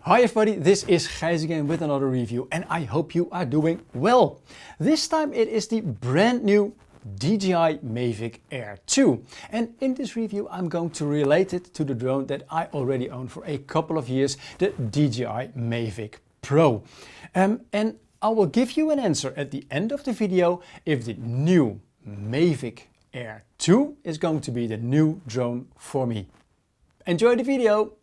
Hi everybody, this is Gijs again with another review and I hope you are doing well. This time it is the brand new DJI Mavic Air 2 and in this review I'm going to relate it to the drone that I already own for a couple of years, the DJI Mavic Pro. And I will give you an answer at the end of the video if the new Mavic Air 2 is going to be the new drone for me. Enjoy the video!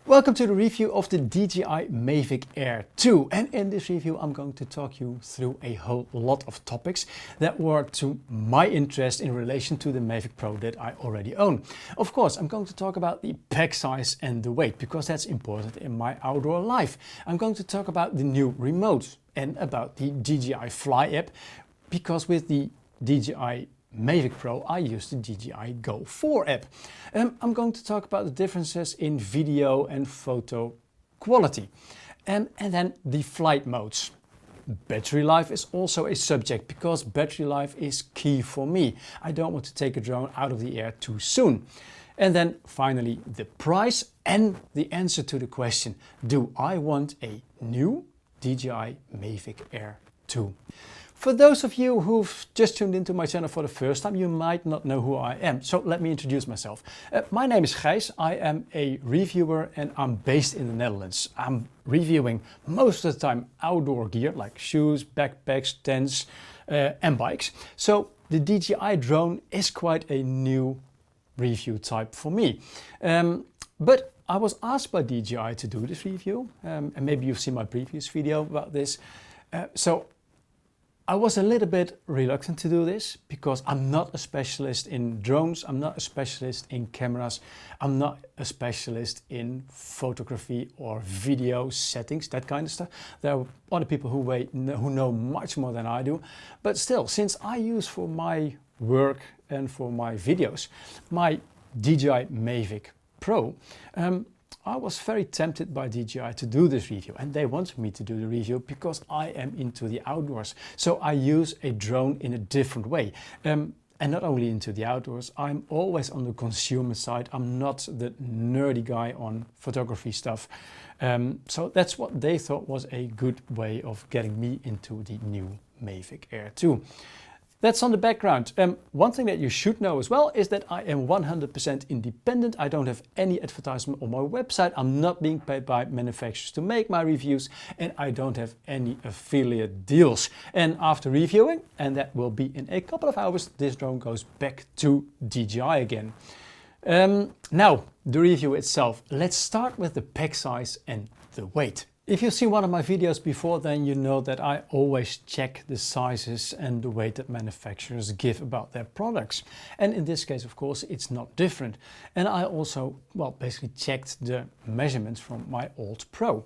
Welcome to the review of the DJI Mavic Air 2, and in this review I'm going to talk you through a whole lot of topics that were to my interest in relation to the Mavic Pro that I already own. Of course, I'm going to talk about the pack size and the weight because that's important in my outdoor life. I'm going to talk about the new remote and about the DJI Fly app because with the DJI Mavic Pro I use the DJI Go 4 app. I'm going to talk about the differences in video and photo quality and then the flight modes. Battery life is also a subject because battery life is key for me. I don't want to take a drone out of the air too soon. And then finally the price and the answer to the question, do I want a new DJI Mavic Air 2? For those of you who've just tuned into my channel for the first time, you might not know who I am. So let me introduce myself. My name is Gijs. I am a reviewer and I'm based in the Netherlands. I'm reviewing most of the time outdoor gear like shoes, backpacks, tents and bikes. So the DJI drone is quite a new review type for me. But I was asked by DJI to do this review and maybe you've seen my previous video about this. So I was a little bit reluctant to do this because I'm not a specialist in drones, I'm not a specialist in cameras, I'm not a specialist in photography or video settings, that kind of stuff. There are other people who know much more than I do, but still, since I use for my work and for my videos my DJI Mavic Pro, I was very tempted by DJI to do this review and they wanted me to do the review because I am into the outdoors. So I use a drone in a different way. And not only into the outdoors, I'm always on the consumer side. I'm not the nerdy guy on photography stuff. So that's what they thought was a good way of getting me into the new Mavic Air 2. That's on the background. One thing that you should know as well is that I am 100% independent. I don't have any advertisement on my website. I'm not being paid by manufacturers to make my reviews and I don't have any affiliate deals. And after reviewing, and that will be in a couple of hours, this drone goes back to DJI again. Now, the review itself. Let's start with the pack size and the weight. If you've seen one of my videos before, then you know that I always check the sizes and the weight that manufacturers give about their products. And in this case, of course, it's not different. And I also, well, basically checked the measurements from my old Pro.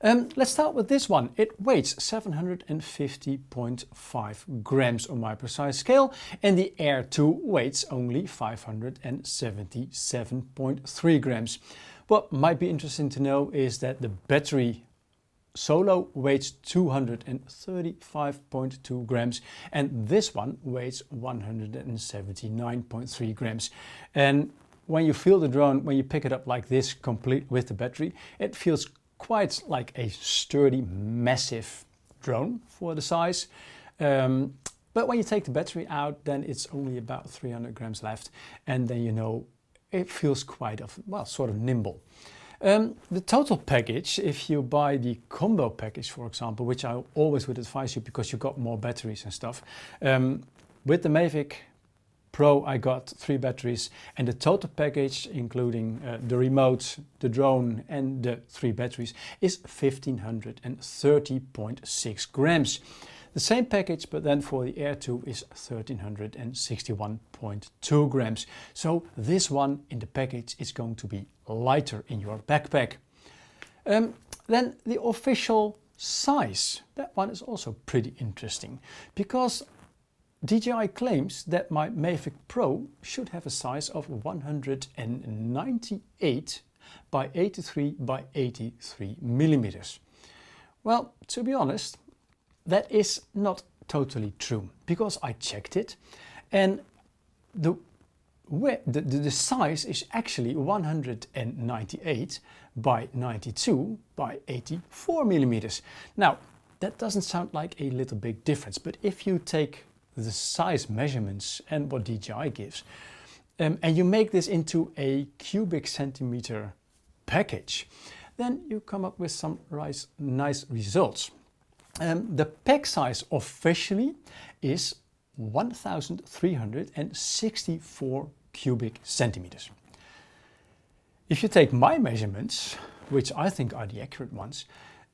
Let's start with this one. It weighs 750.5 grams on my precise scale, and the Air 2 weighs only 577.3 grams. What might be interesting to know is that the battery solo weighs 235.2 grams and this one weighs 179.3 grams. And when you feel the drone, when you pick it up like this complete with the battery, it feels quite like a sturdy, massive drone for the size. But when you take the battery out, then it's only about 300 grams left and then you know it feels quite well, sort of nimble. The total package, if you buy the combo package, for example, which I always would advise you because you got more batteries and stuff. With the Mavic Pro, I got 3 batteries and the total package, including the remote, the drone and the 3 batteries, is 1530.6 grams. The same package, but then for the Air 2 is 1361.2 grams. So this one in the package is going to be lighter in your backpack. Then the official size, that one is also pretty interesting because DJI claims that my Mavic Pro should have a size of 198 by 83 by 83 millimeters. Well, to be honest, that is not totally true, because I checked it, and the size is actually 198 by 92 by 84 millimeters. Now, that doesn't sound like a little big difference, but if you take the size measurements and what DJI gives, and you make this into a cubic centimeter package, then you come up with some nice results. The pack size officially is 1364 cubic centimeters. If you take my measurements, which I think are the accurate ones,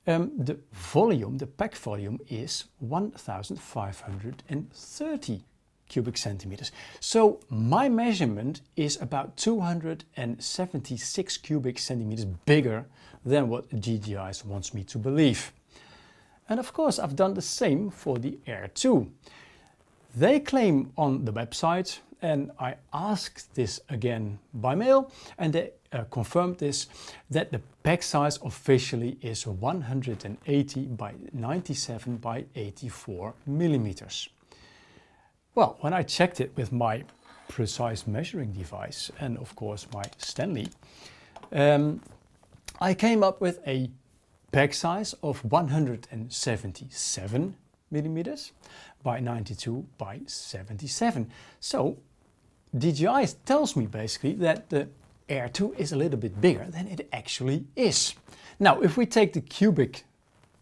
the volume, the pack volume is 1530 cubic centimeters. So my measurement is about 276 cubic centimeters bigger than what DJI wants me to believe. And of course, I've done the same for the Air 2. They claim on the website, and I asked this again by mail, and they confirmed this, that the pack size officially is 180 by 97 by 84 millimeters. Well, when I checked it with my precise measuring device and of course my Stanley, I came up with a pack size of 177 millimeters by 92 by 77. So DJI tells me basically that the Air 2 is a little bit bigger than it actually is. Now, if we take the cubic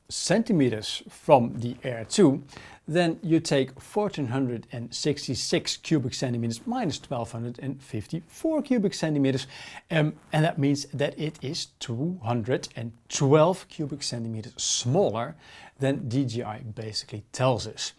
centimeters from the Air 2, then you take 1466 cubic centimeters minus 1254 cubic centimeters, and that means that it is 212 cubic centimeters smaller than DJI basically tells us.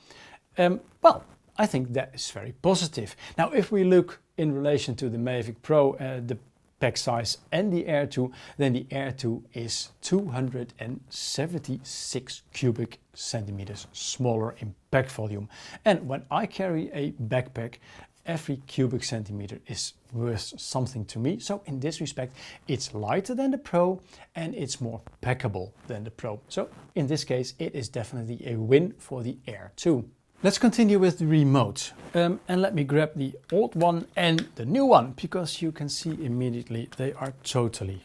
Well, I think that is very positive. Now, if we look in relation to the Mavic Pro, the pack size and the Air 2, then the Air 2 is 276 cubic centimeters smaller in pack volume. And when I carry a backpack, every cubic centimeter is worth something to me. So in this respect, it's lighter than the Pro and it's more packable than the Pro. So in this case, it is definitely a win for the Air 2. Let's continue with the remote, and let me grab the old one and the new one, because you can see immediately they are totally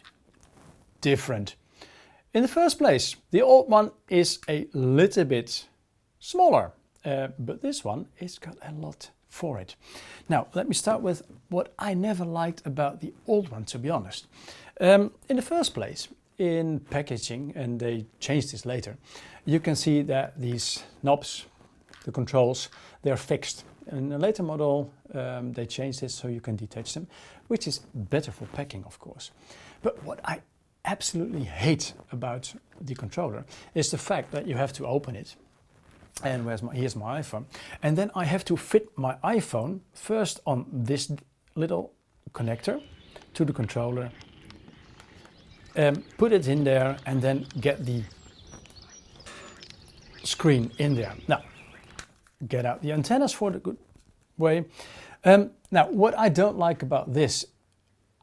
different. In the first place, the old one is a little bit smaller, but this one has got a lot for it. Now, let me start with what I never liked about the old one, to be honest. In the first place, in packaging, and they changed this later, you can see that these knobs, the controls, they're fixed. In a later model, they changed this so you can detach them, which is better for packing, of course. But what I absolutely hate about the controller is the fact that you have to open it. And here's my iPhone. And then I have to fit my iPhone first on this little connector to the controller, put it in there, and then get the screen in there. Now, get out the antennas for the good way. Now, what I don't like about this,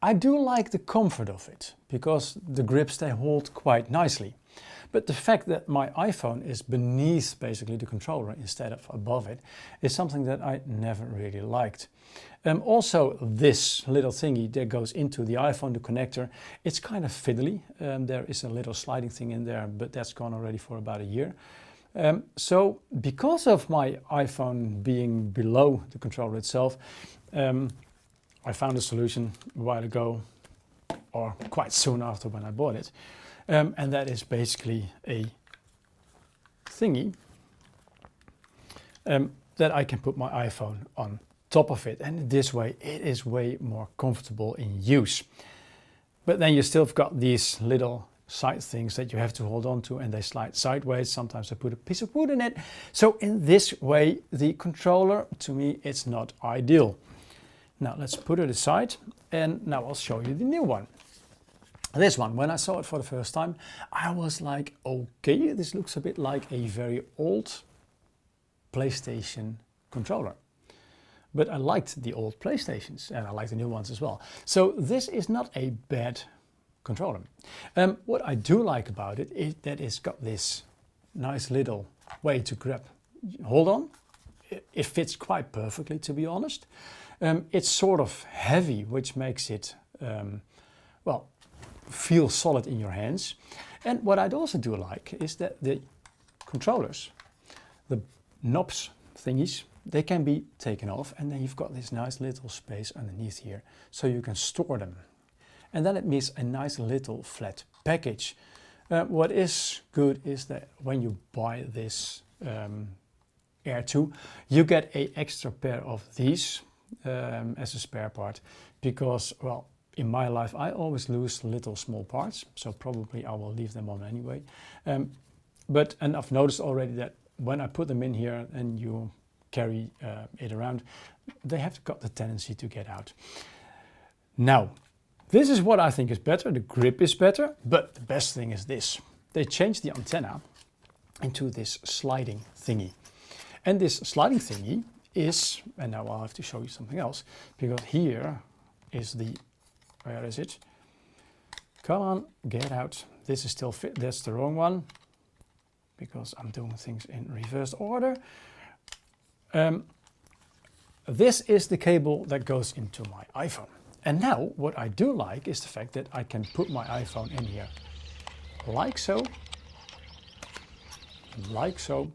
I do like the comfort of it, because the grips, they hold quite nicely. But the fact that my iPhone is beneath basically the controller instead of above it is something that I never really liked. Also, this little thingy that goes into the iPhone, the connector, it's kind of fiddly. There is a little sliding thing in there, but that's gone already for about a year. So because of my iPhone being below the controller itself, I found a solution a while ago, or quite soon after when I bought it. And that is basically a thingy that I can put my iPhone on top of it. And this way it is way more comfortable in use. But then you still got these little side things that you have to hold on to, and they slide sideways. Sometimes I put a piece of wood in it. So in this way, the controller, to me, it's not ideal. Now let's put it aside, and now I'll show you the new one. This one, when I saw it for the first time, I was like, okay, this looks a bit like a very old PlayStation controller. But I liked the old PlayStations, and I like the new ones as well. So this is not a bad controller. What I do like about it is that it's got this nice little way to grab. Hold on, it fits quite perfectly, to be honest. It's sort of heavy, which makes it, well, feel solid in your hands. And what I'd also do like is that the controllers, the knobs thingies, they can be taken off, and then you've got this nice little space underneath here, so you can store them. And then it makes a nice little flat package. What is good is that when you buy this Air 2, you get an extra pair of these as a spare part, because, well, in my life I always lose little small parts, so probably I will leave them on anyway. And I've noticed already that when I put them in here and you carry it around, they have got the tendency to get out. Now, this is what I think is better. The grip is better, but the best thing is this. They changed the antenna into this sliding thingy. And this sliding thingy is, and now I'll have to show you something else, because here is the, where is it? Come on, get out. This is still fit, that's the wrong one, because I'm doing things in reverse order. This is the cable that goes into my iPhone. And now what I do like is the fact that I can put my iPhone in here, like so, like so.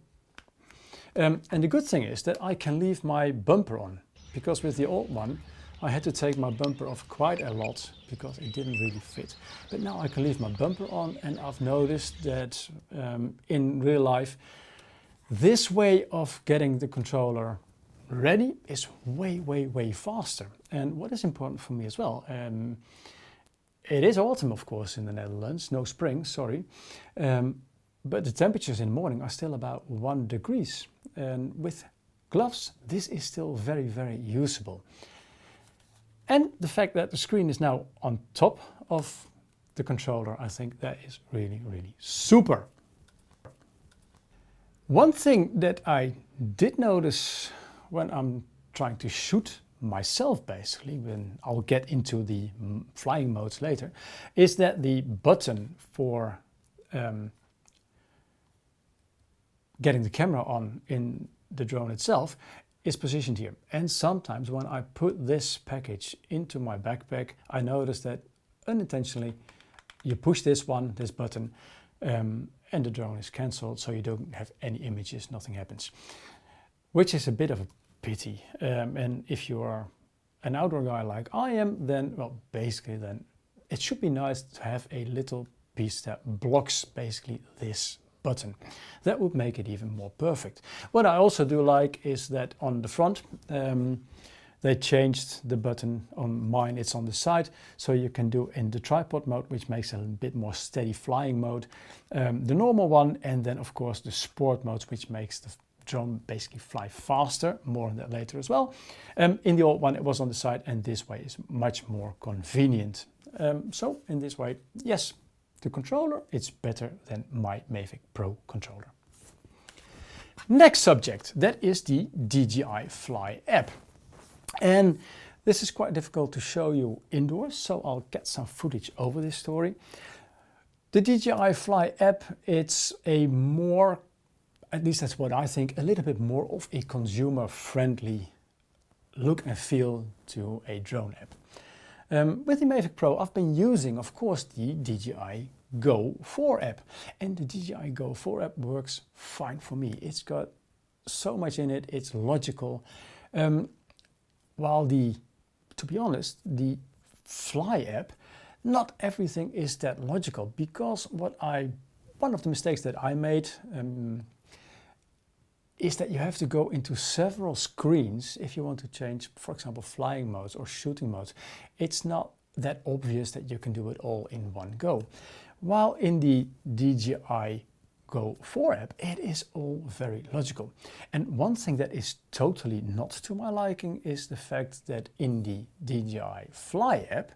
And the good thing is that I can leave my bumper on, because with the old one I had to take my bumper off quite a lot because it didn't really fit. But now I can leave my bumper on, and I've noticed that in real life this way of getting the controller ready is way faster. And what is important for me as well, it is autumn of course in the Netherlands, no spring, sorry, but the temperatures in the morning are still about 1 degree, and with gloves this is still very usable. And the fact that the screen is now on top of the controller, I think that is really super. One thing that I did notice when I'm trying to shoot myself, basically, when I'll get into the flying modes later, is that the button for getting the camera on in the drone itself is positioned here. And sometimes when I put this package into my backpack, I notice that unintentionally you push this button, and the drone is cancelled, so you don't have any images, nothing happens. Which is a bit of a pity. And if you are an outdoor guy like I am, then, well, basically then it should be nice to have a little piece that blocks basically this button. That would make it even more perfect. What I also do like is that on the front, they changed the button. On mine it's on the side, so you can do in the tripod mode, which makes a bit more steady flying mode, the normal one, and then of course the sport modes, which makes the drone basically fly faster. More on that later as well. In the old one it was on the side, and this way is much more convenient. So in this way, yes, the controller, it's better than my Mavic Pro controller. Next subject, that is the DJI Fly app. And this is quite difficult to show you indoors, so I'll get some footage over this story. The DJI Fly app, it's a more, at least that's what I think, a little bit more of a consumer-friendly look and feel to a drone app. With the Mavic Pro, I've been using, of course, the DJI Go 4 app. And the DJI Go 4 app works fine for me. It's got so much in it, it's logical. While to be honest, the Fly app, not everything is that logical, because one of the mistakes that I made is that you have to go into several screens if you want to change, for example, flying modes or shooting modes. It's not that obvious that you can do it all in one go. While in the DJI Go 4 app, it is all very logical. And one thing that is totally not to my liking is the fact that in the DJI Fly app,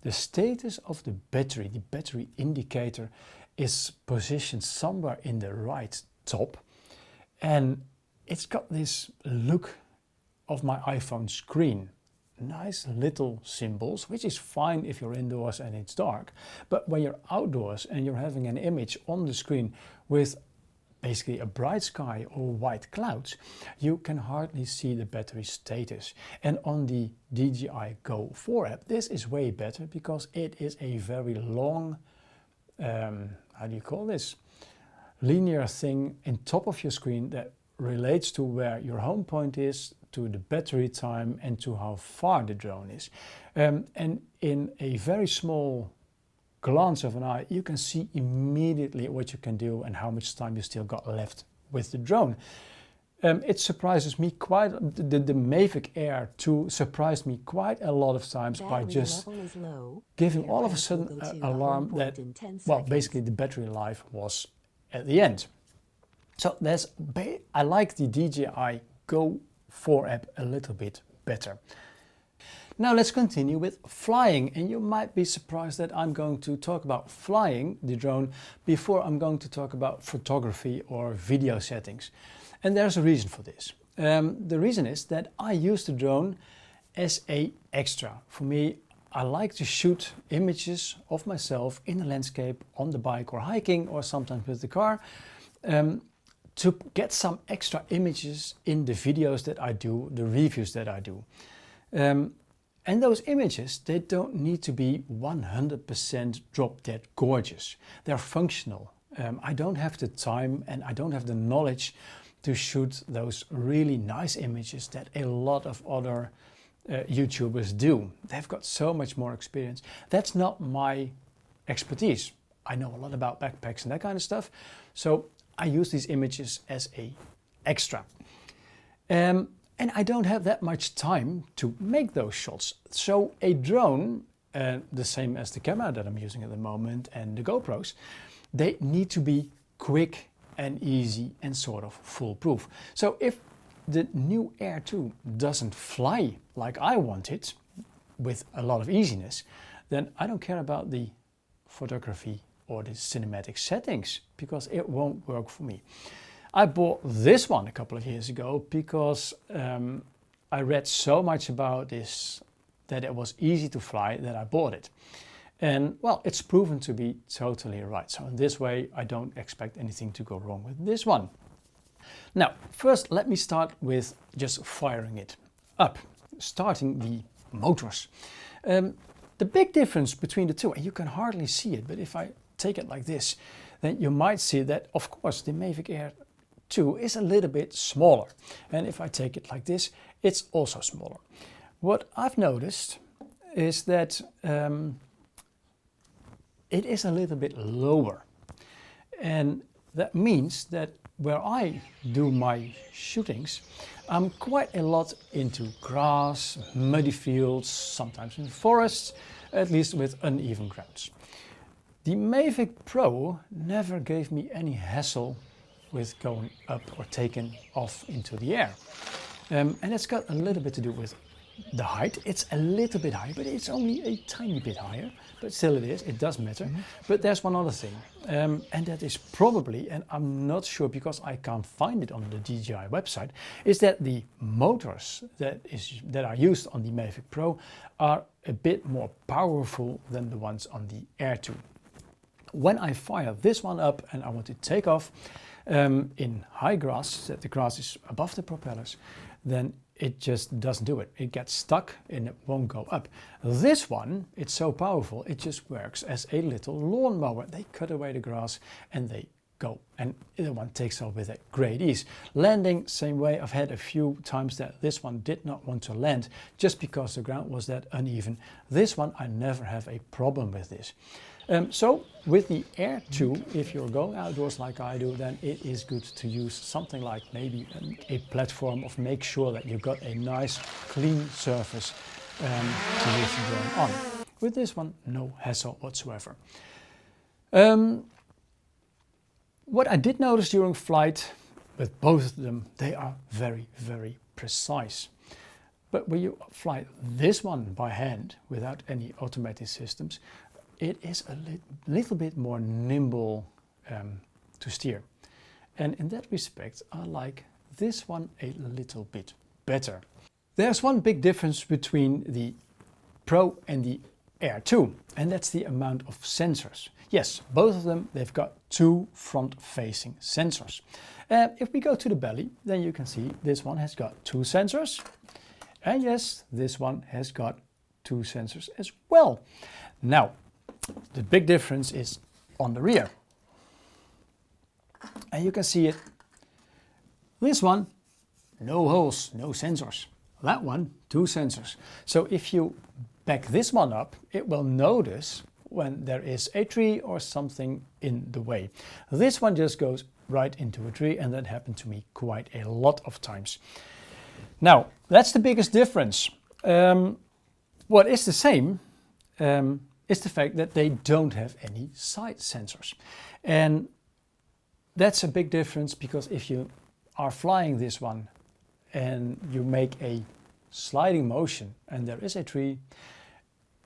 the status of the battery indicator is positioned somewhere in the right top. And it's got this look of my iPhone screen. Nice little symbols, which is fine if you're indoors and it's dark. But when you're outdoors and you're having an image on the screen with basically a bright sky or white clouds, you can hardly see the battery status. And on the DJI Go 4 app, this is way better because it is a very long, how do you call this? Linear thing in top of your screen that relates to where your home point is, to the battery time, and to how far the drone is. And in a very small glance of an eye, you can see immediately what you can do and how much time you still got left with the drone. It surprises me quite, the Mavic Air 2 surprised me quite a lot of times by just giving all of a sudden an alarm that, well, basically the battery life was at the end. So I like the DJI Go 4 app a little bit better. Now let's continue with flying, and you might be surprised that I'm going to talk about flying the drone before I'm going to talk about photography or video settings. And there's a reason for this. The reason is that I use the drone as an extra. For me, I like to shoot images of myself in the landscape, on the bike or hiking, or sometimes with the car, to get some extra images in the videos that I do, the reviews that I do. And those images, they don't need to be 100% drop dead gorgeous. They're functional. I don't have the time and I don't have the knowledge to shoot those really nice images that a lot of other YouTubers do. They've got so much more experience. That's not my expertise. I know a lot about backpacks and that kind of stuff. So I use these images as an extra. And I don't have that much time to make those shots. So a drone, the same as the camera that I'm using at the moment and the GoPros, they need to be quick and easy and sort of foolproof. So if the new Air 2 doesn't fly like I want it, with a lot of easiness, then I don't care about the photography or the cinematic settings because it won't work for me. I bought this one a couple of years ago because I read so much about this that it was easy to fly that I bought it. And well, it's proven to be totally right. So in this way, I don't expect anything to go wrong with this one. Now, first, let me start with just firing it up, starting the motors. The big difference between the two, and you can hardly see it, but if I take it like this, then you might see that, of course, the Mavic Air 2 is a little bit smaller. And if I take it like this, it's also smaller. What I've noticed is that it is a little bit lower. And that means that where I do my shootings, I'm quite a lot into grass, muddy fields, sometimes in forests, at least with uneven grounds. The Mavic Pro never gave me any hassle with going up or taking off into the air. And it's got a little bit to do with the height. It's a little bit higher, but it's only a tiny bit higher, but still it does matter. But there's one other thing, and that is probably, and I'm not sure because I can't find it on the DJI website, is that the motors that are used on the Mavic Pro are a bit more powerful than the ones on the Air 2. When I fire this one up and I want to take off in high grass, that the grass is above the propellers, then it just doesn't do it. It gets stuck and it won't go up. This one, it's so powerful, it just works as a little lawnmower. They cut away the grass and they go. And the one takes off with a great ease. Landing, same way. I've had a few times that this one did not want to land just because the ground was that uneven. This one, I never have a problem with this. So with the Air 2, if you're going outdoors like I do, then it is good to use something like maybe a platform of make sure that you've got a nice clean surface to use the drone on. With this one, no hassle whatsoever. What I did notice during flight with both of them, they are very, very precise. But when you fly this one by hand without any automatic systems, it is a little bit more nimble to steer. And in that respect, I like this one a little bit better. There's one big difference between the Pro and the Air 2, and that's the amount of sensors. Yes, both of them, they've got 2 front-facing sensors. If we go to the belly, then you can see this one has got 2 sensors. And yes, this one has got 2 sensors as well. Now, the big difference is on the rear. And you can see it. This one, no holes, no sensors. That one, 2 sensors. So if you back this one up, it will notice when there is a tree or something in the way. This one just goes right into a tree, and that happened to me quite a lot of times. Now, that's the biggest difference. What is the same is the fact that they don't have any side sensors. And that's a big difference, because if you are flying this one and you make a sliding motion and there is a tree,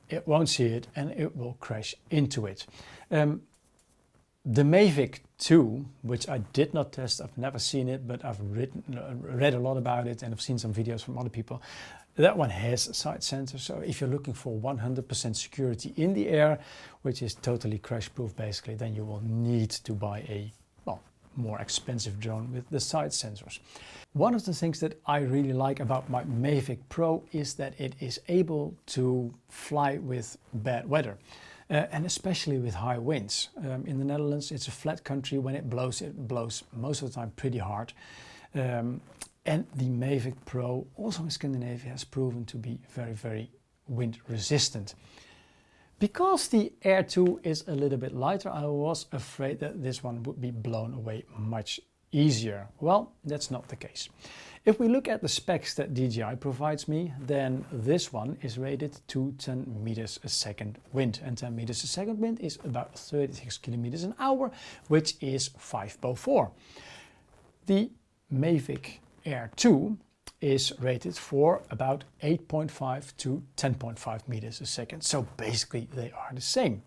it won't see it and it will crash into it. The Mavic 2, which I did not test, I've never seen it, but I've read a lot about it and I've seen some videos from other people. That one has a side sensor, so if you're looking for 100% security in the air, which is totally crash proof basically, then you will need to buy a more expensive drone with the side sensors. One of the things that I really like about my Mavic Pro is that it is able to fly with bad weather. And especially with high winds. In the Netherlands, it's a flat country. When it blows most of the time pretty hard. And the Mavic Pro, also in Scandinavia, has proven to be very, very wind resistant. Because the Air 2 is a little bit lighter, I was afraid that this one would be blown away much easier. Well, that's not the case. If we look at the specs that DJI provides me, then this one is rated to 10 meters a second wind. And 10 meters a second wind is about 36 kilometers an hour, which is 504. The Mavic Air 2 is rated for about 8.5 to 10.5 meters a second. So basically they are the same.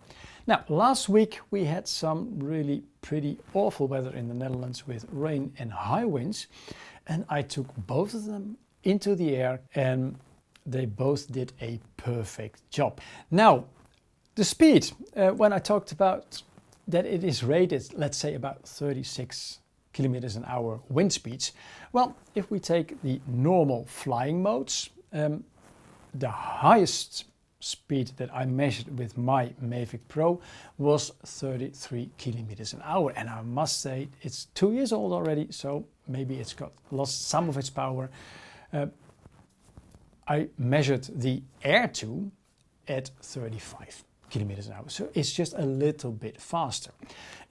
Now, last week we had some really pretty awful weather in the Netherlands with rain and high winds. And I took both of them into the air and they both did a perfect job. Now, the speed, when I talked about that it is rated, let's say about 36 kilometers an hour wind speeds. Well, if we take the normal flying modes, the highest speed that I measured with my Mavic Pro was 33 kilometers an hour. And I must say it's 2 years old already, so maybe it's lost some of its power. I measured the Air 2 at 35 kilometers an hour, so it's just a little bit faster.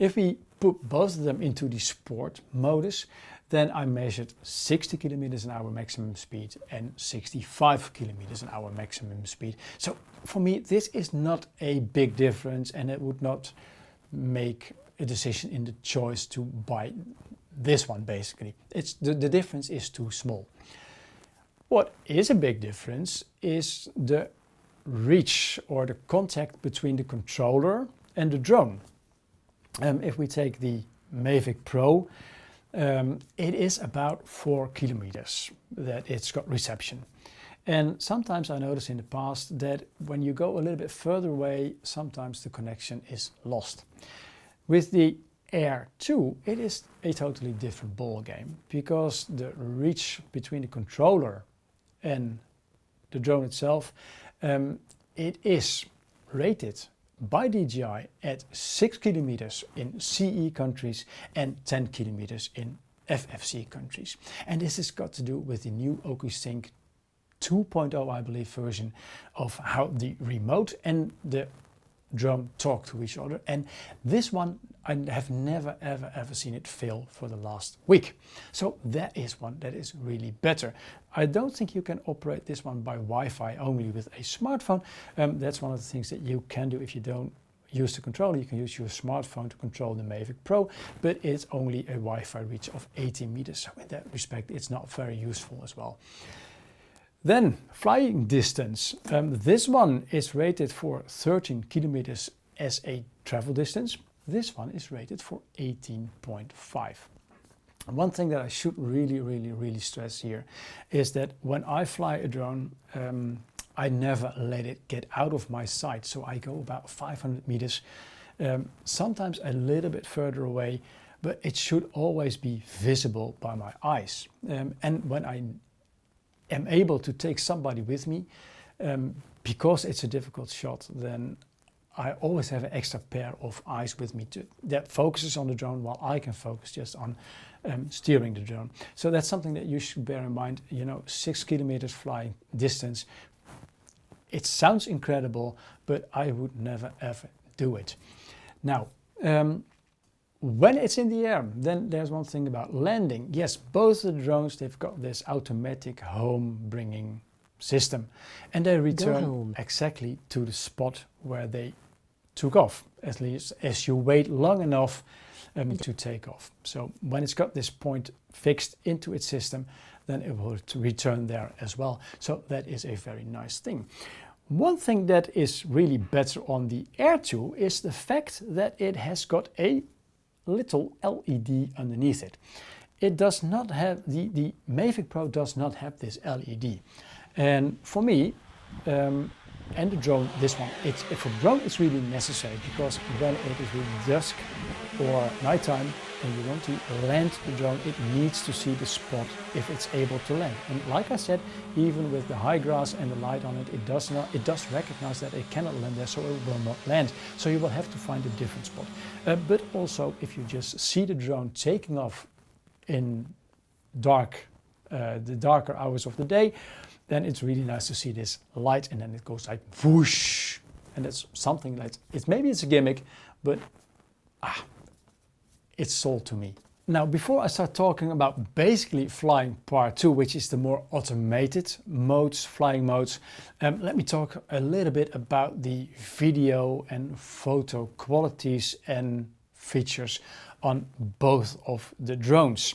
If we put both of them into the sport modus, then I measured 60 kilometers an hour maximum speed and 65 kilometers an hour maximum speed. So for me, this is not a big difference, and it would not make a decision in the choice to buy this one basically. The difference is too small. What is a big difference is the reach or the contact between the controller and the drone. If we take the Mavic Pro, it is about 4 kilometers that it's got reception. And sometimes I noticed in the past that when you go a little bit further away, sometimes the connection is lost. With the Air 2, it is a totally different ball game, because the reach between the controller and the drone itself, it is rated by DJI at 6 kilometers in CE countries and 10 kilometers in FFC countries. And this has got to do with the new OcuSync 2.0, I believe, version of how the remote and the drone talk to each other. And this one, I have never ever seen it fail for the last week. So that is one that is really better. I don't think you can operate this one by Wi-Fi only with a smartphone. That's one of the things that you can do if you don't use the controller. You can use your smartphone to control the Mavic Pro, but it's only a Wi-Fi reach of 80 meters. So in that respect, it's not very useful as well. Then flying distance. This one is rated for 13 kilometers as a travel distance. This one is rated for 18.5. One thing that I should really stress here is that when I fly a drone, I never let it get out of my sight. So I go about 500 meters, sometimes a little bit further away, but it should always be visible by my eyes. And when I am able to take somebody with me, because it's a difficult shot, then I always have an extra pair of eyes with me that focuses on the drone while I can focus just on steering the drone. So that's something that you should bear in mind. 6 kilometers flying distance. It sounds incredible, but I would never ever do it. Now, when it's in the air, then there's one thing about landing. Yes, both the drones, they've got this automatic home bringing system, and they return exactly to the spot where they took off, at least as you wait long enough to take off. So when it's got this point fixed into its system, then it will return there as well. So that is a very nice thing. One thing that is really better on the Air 2 is the fact that it has got a little LED underneath it. It does not have, the Mavic Pro does not have this LED. And for me, and the drone, this one, for drone it's really necessary, because when it is really dusk or nighttime and you want to land the drone, it needs to see the spot if it's able to land. And like I said, even with the high grass and the light on it, it does recognize that it cannot land there, so it will not land. So you will have to find a different spot. But also, if you just see the drone taking off in the darker hours of the day, then it's really nice to see this light, and then it goes like whoosh. And that's something that maybe it's a gimmick, but it's sold to me. Now, before I start talking about basically flying part 2, which is the more automated modes, flying modes, let me talk a little bit about the video and photo qualities and features on both of the drones.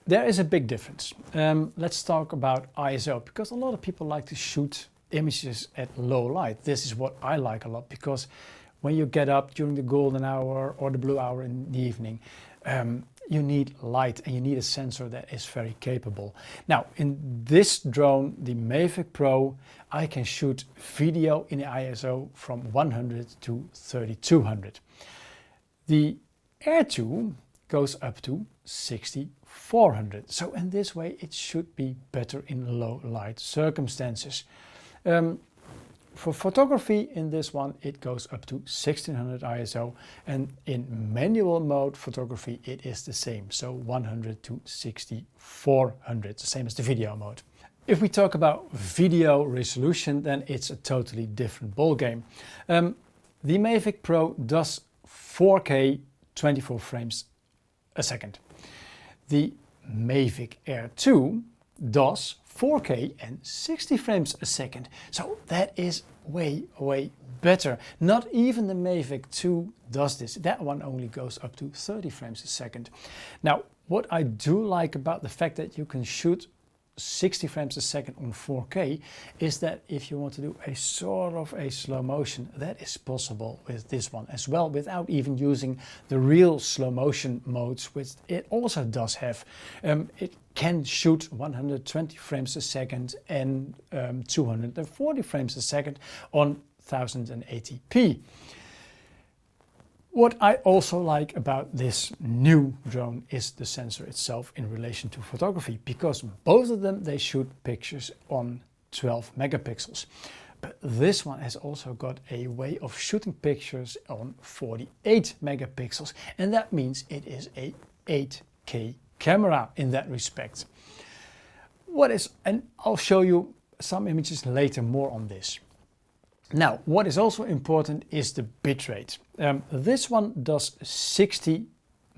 There is a big difference. Let's talk about ISO, because a lot of people like to shoot images at low light. This is what I like a lot, because when you get up during the golden hour or the blue hour in the evening, you need light and you need a sensor that is very capable. Now, in this drone, the Mavic Pro, I can shoot video in the ISO from 100 to 3200. The Air 2 goes up to 6400. So in this way, it should be better in low light circumstances. For photography, in this one, it goes up to 1600 ISO, and in manual mode photography, it is the same. So 100 to 6400, the same as the video mode. If we talk about video resolution, then it's a totally different ballgame. The Mavic Pro does 4K 24 frames a second. The Mavic Air 2 does 4K and 60 frames a second. So that is way, way better. Not even the Mavic 2 does this. That one only goes up to 30 frames a second. Now, what I do like about the fact that you can shoot 60 frames a second on 4K is that if you want to do a sort of a slow motion, that is possible with this one as well, without even using the real slow motion modes, which it also does have. It can shoot 120 frames a second and 240 frames a second on 1080p. What I also like about this new drone is the sensor itself in relation to photography, because both of them, they shoot pictures on 12 megapixels. But this one has also got a way of shooting pictures on 48 megapixels, and that means it is a 8K camera in that respect. And I'll show you some images later more on this. Now, what is also important is the bitrate. This one does 60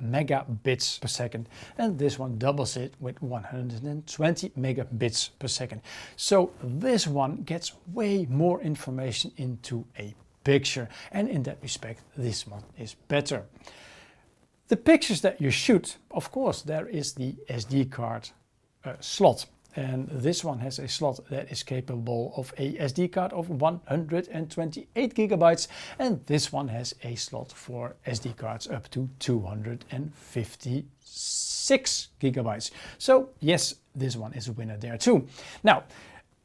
megabits per second, and this one doubles it with 120 megabits per second. So this one gets way more information into a picture, and in that respect, this one is better. The pictures that you shoot, of course, there is the SD card slot. And this one has a slot that is capable of a SD card of 128 gigabytes, and this one has a slot for SD cards up to 256 gigabytes. So yes, this one is a winner there too. Now,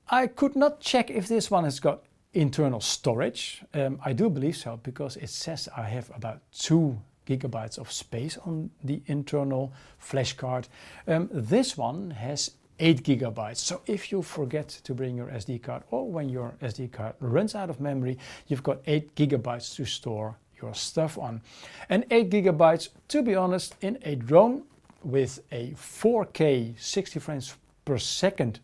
I could not check if this one has got internal storage. I do believe so, because it says I have about 2 gigabytes of space on the internal flash card. This one has 8 gigabytes. So if you forget to bring your SD card, or when your SD card runs out of memory, you've got 8 gigabytes to store your stuff on. And 8 gigabytes, to be honest, in a drone with a 4K 60 frames per second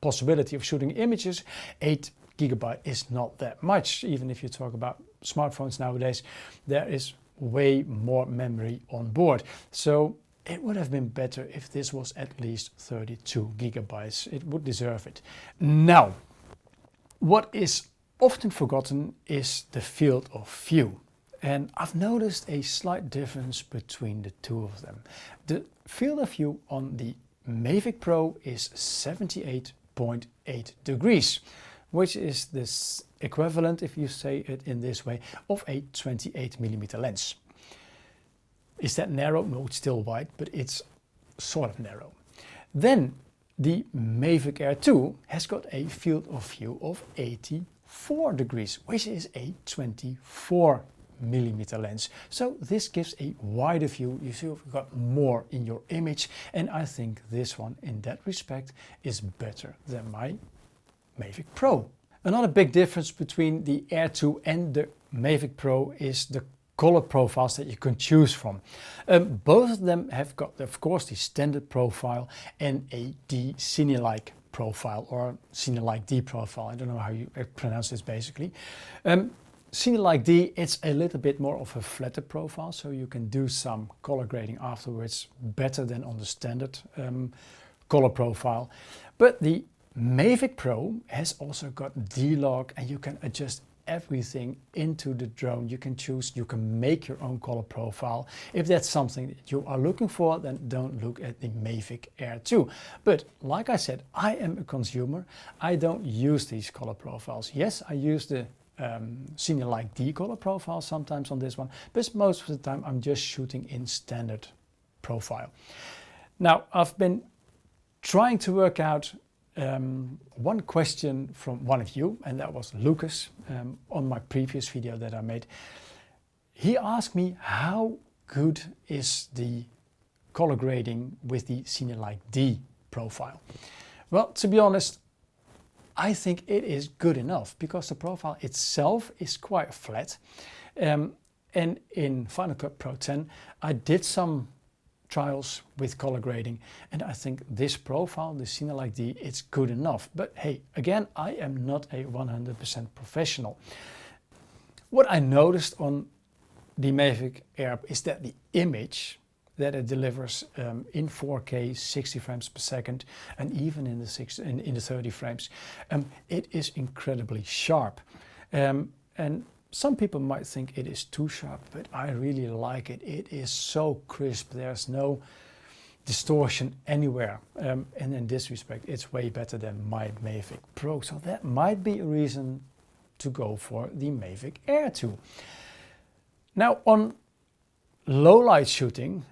possibility of shooting images, 8 gigabyte is not that much. Even if you talk about smartphones nowadays, there is way more memory on board. So it would have been better if this was at least 32 gigabytes. It would deserve it. Now, what is often forgotten is the field of view. And I've noticed a slight difference between the two of them. The field of view on the Mavic Pro is 78.8 degrees, which is this equivalent, if you say it in this way, of a 28mm lens. Is that narrow? No, it's still wide, but it's sort of narrow. Then the Mavic Air 2 has got a field of view of 84 degrees, which is a 24mm lens. So this gives a wider view. You see, you've got more in your image, and I think this one in that respect is better than my Mavic Pro. Another big difference between the Air 2 and the Mavic Pro is the color profiles that you can choose from. Both of them have got, of course, the standard profile and a Cine-like profile, or Cine-like D profile. I don't know how you pronounce this basically. Cine-like D, it's a little bit more of a flatter profile, so you can do some color grading afterwards better than on the standard color profile. But the Mavic Pro has also got D-Log, and you can adjust everything into the drone. You can choose, you can make your own color profile. If that's something that you are looking for, then don't look at the Mavic Air 2. But like I said, I am a consumer. I don't use these color profiles. Yes, I use the Cine-like D color profile sometimes on this one, but most of the time I'm just shooting in standard profile. Now, I've been trying to work out one question from one of you, and that was Lucas, on my previous video that I made. He asked me, how good is the color grading with the Cine-like D profile? Well, to be honest, I think it is good enough, because the profile itself is quite flat. And in Final Cut Pro 10, I did some trials with color grading, and I think this profile, the Cine-like D, it's good enough. But hey, again, I am not a 100% professional. What I noticed on the Mavic Air is that the image that it delivers in 4K 60 frames per second, and even in the 30 frames, it is incredibly sharp. And some people might think it is too sharp, but I really like it. It is so crisp. There's no distortion anywhere. And in this respect, it's way better than my Mavic Pro. So that might be a reason to go for the Mavic Air 2. Now, on low light shooting,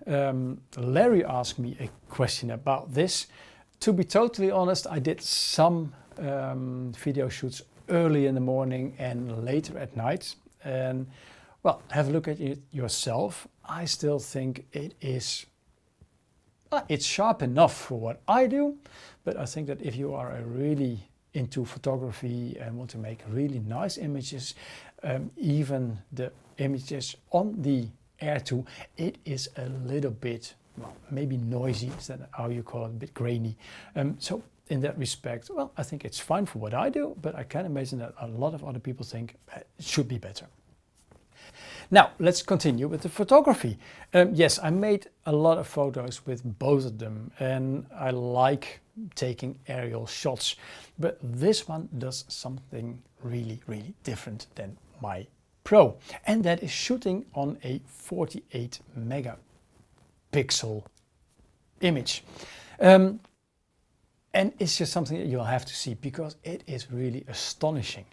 Larry asked me a question about this. To be totally honest, I did some video shoots early in the morning and later at night, and well, have a look at it yourself. I still think it is it's sharp enough for what I do, but I think that if you are really into photography and want to make really nice images, even the images on the Air 2, it is a little bit, well, maybe noisy, is that how you call it, a bit grainy. So in that respect, well, I think it's fine for what I do, but I can imagine that a lot of other people think it should be better. Now, let's continue with the photography. Yes, I made a lot of photos with both of them, and I like taking aerial shots, but this one does something really, really different than my Pro, and that is shooting on a 48 megapixel image. And it's just something that you'll have to see, because it is really astonishing.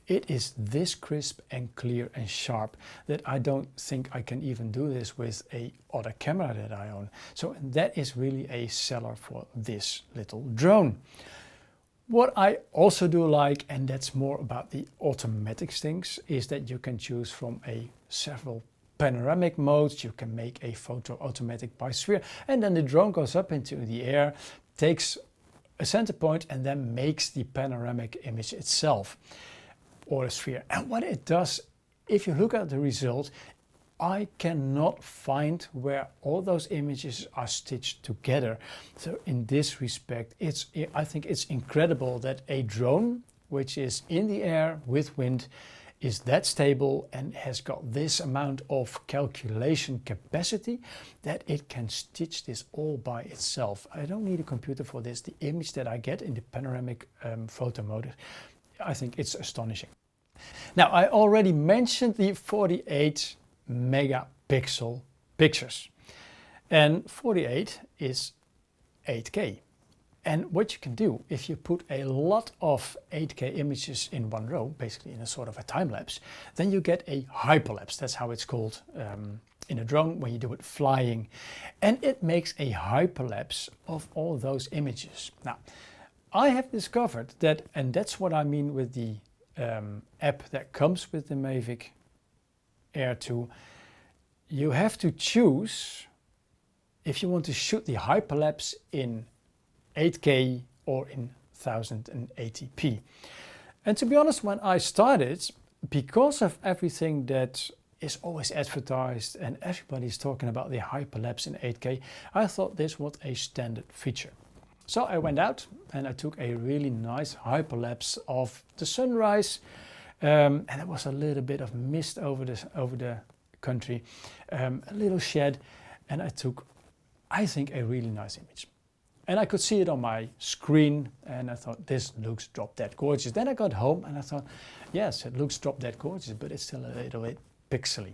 It is this crisp and clear and sharp that I don't think I can even do this with a other camera that I own. So that is really a seller for this little drone. What I also do like, and that's more about the automatic things, is that you can choose from several panoramic modes. You can make a photo automatic by sphere, and then the drone goes up into the air, takes a center point, and then makes the panoramic image itself, or a sphere. And what it does, if you look at the result, I cannot find where all those images are stitched together. So in this respect, I think it's incredible that a drone, which is in the air with wind, is that stable and has got this amount of calculation capacity that it can stitch this all by itself. I don't need a computer for this. The image that I get in the panoramic photo mode, I think it's astonishing. Now, I already mentioned the 48 megapixel pictures, and 48 is 8K. And what you can do, if you put a lot of 8K images in one row, basically in a sort of a time lapse, then you get a hyperlapse. That's how it's called in a drone when you do it flying. And it makes a hyperlapse of all those images. Now, I have discovered that, and that's what I mean with the app that comes with the Mavic Air 2, you have to choose if you want to shoot the hyperlapse in 8K or in 1080p. And to be honest, when I started, because of everything that is always advertised and everybody's talking about the hyperlapse in 8K, I thought this was a standard feature. So I went out and I took a really nice hyperlapse of the sunrise, and there was a little bit of mist over the country, a little shed, and I took, I think, a really nice image. And I could see it on my screen, and I thought, this looks drop dead gorgeous. Then I got home and I thought, yes, it looks drop dead gorgeous, but it's still a little bit pixely.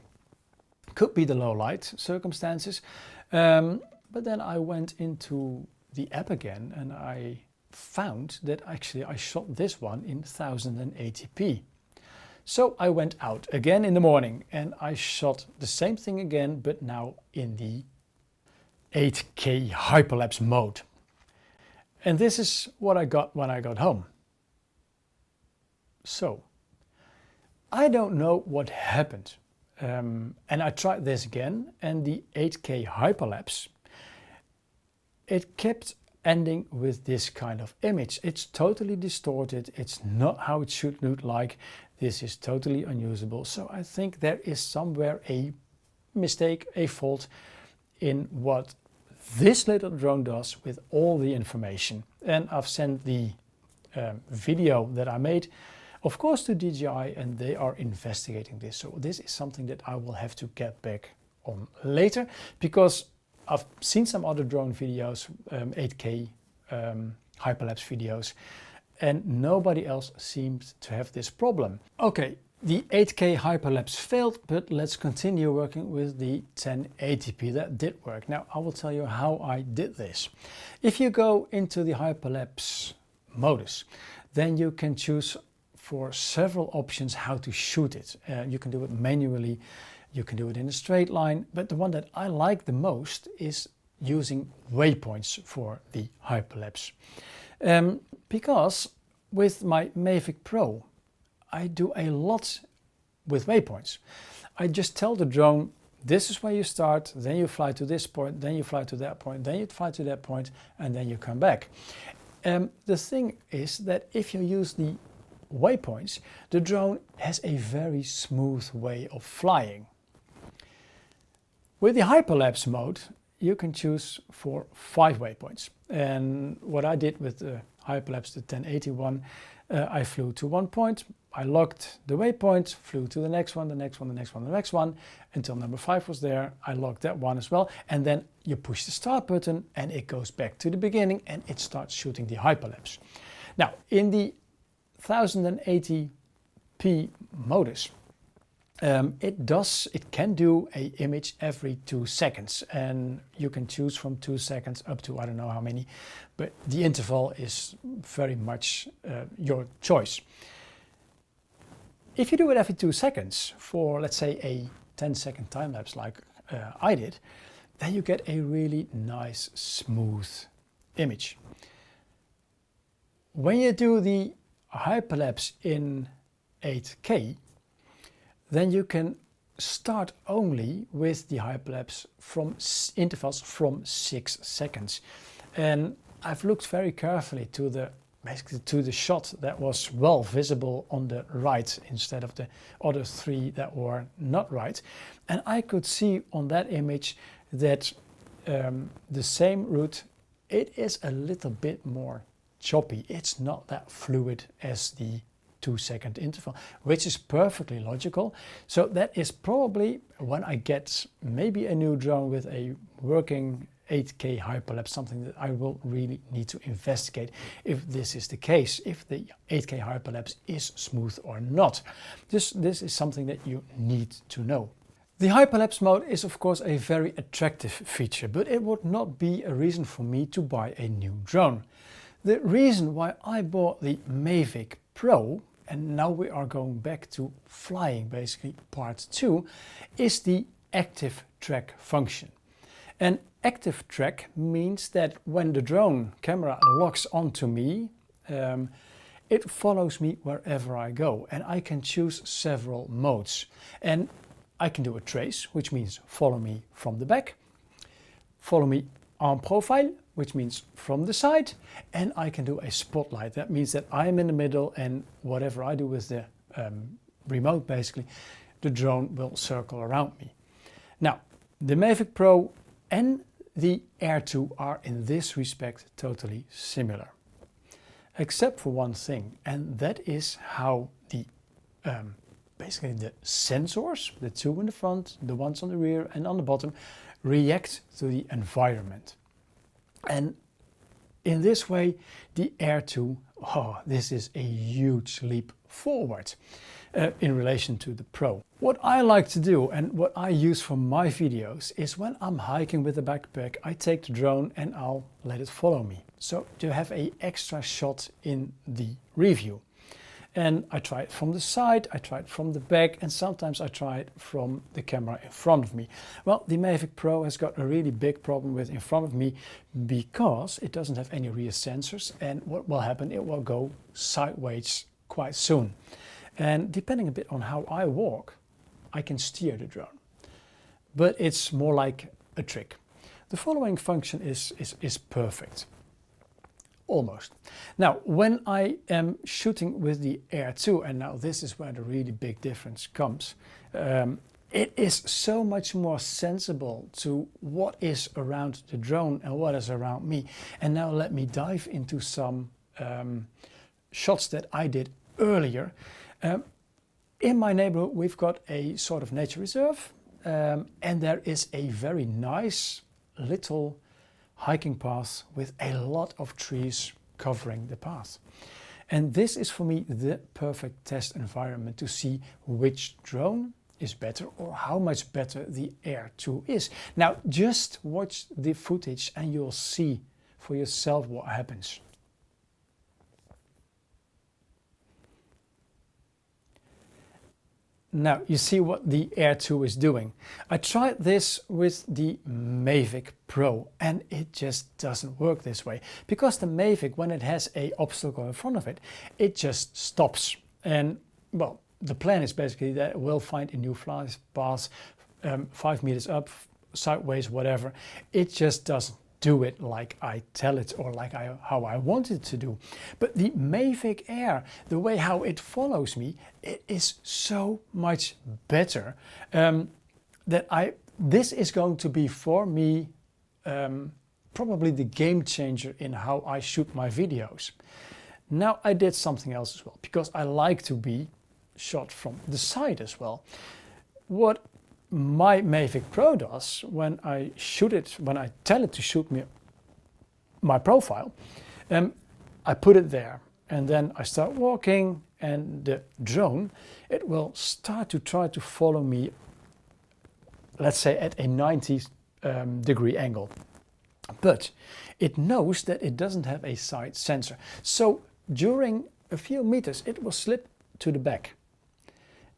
Could be the low light circumstances. But then I went into the app again and I found that actually I shot this one in 1080p. So I went out again in the morning and I shot the same thing again, but now in the 8K hyperlapse mode. And this is what I got when I got home. So I don't know what happened. And I tried this again, and the 8K hyperlapse, it kept ending with this kind of image. It's totally distorted. It's not how it should look like. This is totally unusable. So I think there is somewhere a mistake, a fault in what this little drone does with all the information. And I've sent the video that I made, of course, to DJI, and they are investigating this. So this is something that I will have to get back on later, because I've seen some other drone videos, 8K hyperlapse videos, and nobody else seems to have this problem. Okay, the 8K hyperlapse failed, but let's continue working with the 1080p. That did work. Now I will tell you how I did this. If you go into the hyperlapse modus, then you can choose for several options how to shoot it. You can do it manually, you can do it in a straight line, but the one that I like the most is using waypoints for the hyperlapse. Because with my Mavic Pro, I do a lot with waypoints. I just tell the drone, this is where you start, then you fly to this point, then you fly to that point, then you fly to that point, and then you come back. The thing is that if you use the waypoints, the drone has a very smooth way of flying. With the hyperlapse mode, you can choose for 5 waypoints. And what I did with the hyperlapse, the 1081, I flew to one point, I locked the waypoint, flew to the next one, the next one, the next one, the next one, until number 5 was there. I locked that one as well, and then you push the start button and it goes back to the beginning and it starts shooting the hyperlapse. Now, in the 1080p modus, it can do an image every 2 seconds, and you can choose from 2 seconds up to I don't know how many, but the interval is very much your choice. If you do it every 2 seconds for, let's say, a 10-second time lapse like I did, then you get a really nice smooth image. when you do the hyperlapse in 8K, then you can start only with the hyperlapse from intervals from 6 seconds. And I've looked very carefully to the basically to the shot that was well visible on the right instead of the other 3 that were not right. And I could see on that image that the same route, it is a little bit more choppy. It's not that fluid as the 2-second interval, which is perfectly logical. So that is probably when I get maybe a new drone with a working 8K hyperlapse, something that I will really need to investigate if this is the case, if the 8K hyperlapse is smooth or not. This is something that you need to know. The hyperlapse mode is of course a very attractive feature, but it would not be a reason for me to buy a new drone. The reason why I bought the Mavic Pro, and now we are going back to flying, basically part 2, is the active track function. And active track means that when the drone camera locks onto me, it follows me wherever I go, and I can choose several modes. And I can do a trace, which means follow me from the back, follow me en profile, which means from the side, and I can do a spotlight. That means that I'm in the middle, and whatever I do with the remote, basically, the drone will circle around me. Now, the Mavic Pro and the Air 2 are in this respect totally similar, except for one thing, and that is how the basically the sensors, the 2 in the front, the ones on the rear and on the bottom, react to the environment. And in this way, the Air 2, this is a huge leap forward in relation to the Pro. What I like to do and what I use for my videos is when I'm hiking with a backpack, I take the drone and I'll let it follow me. So to have an extra shot in the review. And I try it from the side, I try it from the back, and sometimes I try it from the camera in front of me. Well, the Mavic Pro has got a really big problem with in front of me because it doesn't have any rear sensors, and what will happen, it will go sideways quite soon. And depending a bit on how I walk, I can steer the drone. But it's more like a trick. The following function is perfect. Almost. Now, when I am shooting with the Air 2, and now this is where the really big difference comes, it is so much more sensible to what is around the drone and what is around me. And now let me dive into some shots that I did earlier. In my neighborhood, we've got a sort of nature reserve, and there is a very nice little hiking path with a lot of trees covering the path. And this is for me the perfect test environment to see which drone is better or how much better the Air 2 is. Now just watch the footage and you'll see for yourself what happens. Now you see what the Air 2 is doing. I tried this with the Mavic Pro and it just doesn't work this way. Because the Mavic, when it has an obstacle in front of it, it just stops. And well, the plan is basically that it will find a new flight path 5 meters up, sideways, whatever. It just doesn't do it like I tell it or like how I want it to do. But the Mavic Air, the way how it follows me, it is so much better that this is going to be for me probably the game changer in how I shoot my videos. Now I did something else as well, because I like to be shot from the side as well. What my Mavic Pro does when I shoot it, when I tell it to shoot me my profile, I put it there and then I start walking and the drone, it will start to try to follow me, let's say at a 90 degree angle. But it knows that it doesn't have a side sensor. So during a few meters, it will slip to the back.